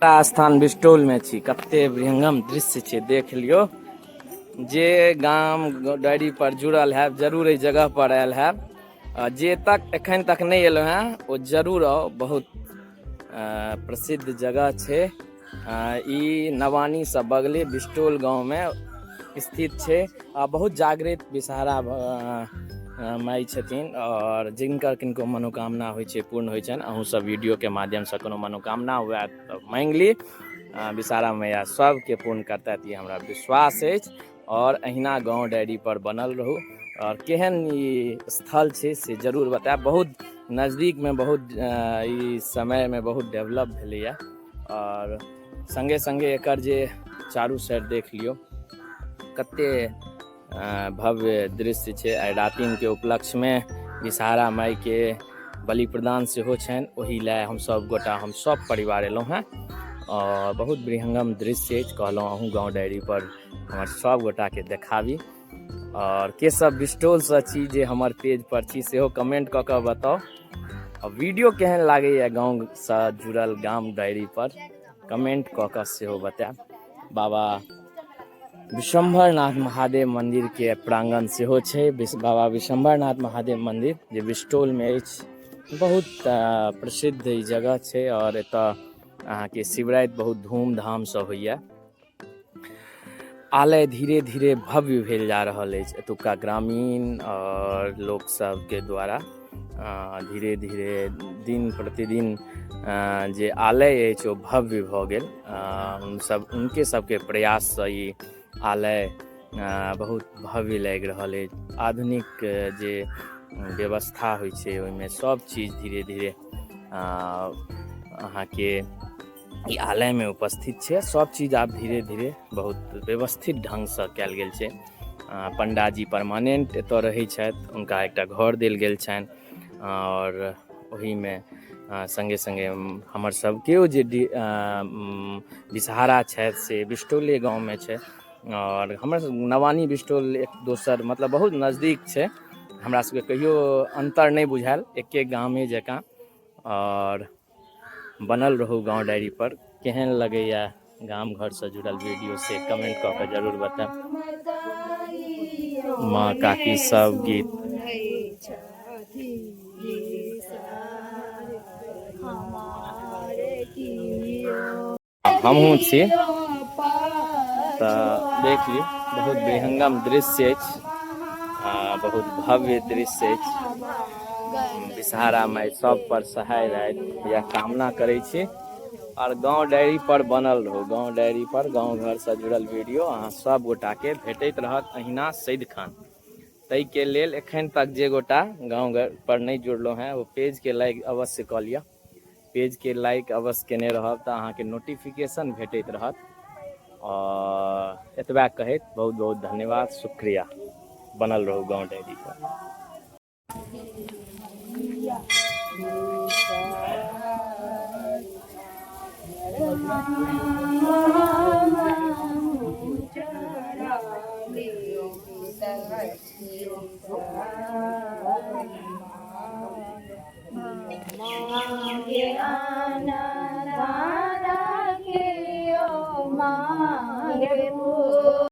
स्थान बिस्टोल में छी, कते विहंगम दृश्य छै, देख लियो। जे गाम डायरी पर जुड़ल है जरूर इस जगह पर आयल है। जे तक एखन तक नहीं एलो हैं वो जरूर आओ। बहुत प्रसिद्ध जगह छै। ई नवानी से बगले बिस्टोल गांव में स्थित छै। बहुत जागृत विषहारा माई छथिन और जिनकर किनको मनोकामना होइ छै पूर्ण होइ छनि। अहूँ सब वीडियो के माध्यम से कोनो मनोकामना हुए तो मांग ली, विषहारा मैया सबके पूर्ण करतैथ, ये हमरा विश्वास अछि। और अहिना गाँव डायरी पर बनल रहू। और केहन ई स्थल छै से जरूर बतायब। बहुत नज़दीक में, बहुत ई समय में बहुत डेवलप भेलैया। और संगे संगे एकर जे चारू साइड देख लियो कते भव्य दृश्य छै। आइ रातिम के उपलक्ष्य में विषहारा माई के बलि प्रदान सेहो छनि। ओहि लए हम सब गोटा, हम सब परिवार एलहुँ हैं। और बहुत विहंगम दृश्य अछि। कहलहुँ अहूँ गाँव डायरी पर हमर सब गोटा के देखाबी। और के सब बिस्टोल से छी, जे हमर पेज पर छी, सेहो कमेंट कऽ के बताओ। और वीडियो केहन लागैया गाँव से जुड़ल गाम डायरी पर कमेंट कऽ के सेहो बतायब। बाबा विशंभरनाथ महादेव मंदिर के प्रांगण सेहो छै। बाबा विशंभरनाथ महादेव मंदिर जे बिस्टोल में अछि। बहुत प्रसिद्ध ई जगह छै। और एतऽ अहाँके शिवराति बहुत धूमधाम से होइया। आलय धीरे धीरे भव्य भेल जा रहल अछि एतुका ग्रामीण और लोक सब के द्वारा। धीरे धीरे दिन प्रतिदिन जे आलय अछि ओ भव्य भऽ गेल। उनके सबके प्रयास से ई आलय बहुत भव्य लागि रहल अछि। आधुनिक जे व्यवस्था होइ छै ओहिमे सब चीज धीरे धीरे अहाँके ई आलय में उपस्थित छै। सब चीज आब धीरे धीरे बहुत व्यवस्थित ढंग से कयल गेल छै। पंडाजी परमानेंट एतऽ रहै छथि, हुनका एकटा घर देल गेल छनि। और ओही में संगे संगे हमर सबके जे विषहारा छथि से बिस्टोले गाँव में छै। और हमर नवानी बिस्टोल एक दोसर मतलब बहुत नज़दीक छै। हमरा सबके कहियो अंतर नहीं बुझायल, एके गामे जकाँ। और बनल रहू गाँव डायरी पर। केहन लगैया गाम घर से जुड़ल वीडियो से कमेंट कऽ के जरूर बताएब। माँ काकी सब गीत हमहूँ छी तऽ देख लियौ। बहुत विहंगम दृश्य अछि, बहुत भव्य दृश्य अछि। विषहारा माई सब पर सहाय रहथि यह कामना करै छी। और गाँव डायरी पर बनल रहू। गाँव डायरी पर गाँव घर से जुड़ल वीडियो अहाँ सब गोटा के भेटैत रहत अहिना सदिखन। तै के लेल एखन तक जे गोटा गाँव घर पर नहीं जुड़लो हैं वो पेज के लाइक अवश्य कऽ लिअ। पेज के लाइक अवश्य केने रहब तऽ अहाँके नोटिफिकेशन भेटैत रहत। और एतबा कहैत बहुत बहुत धन्यवाद, शुक्रिया। बनल रहू गाँव डायरी पर।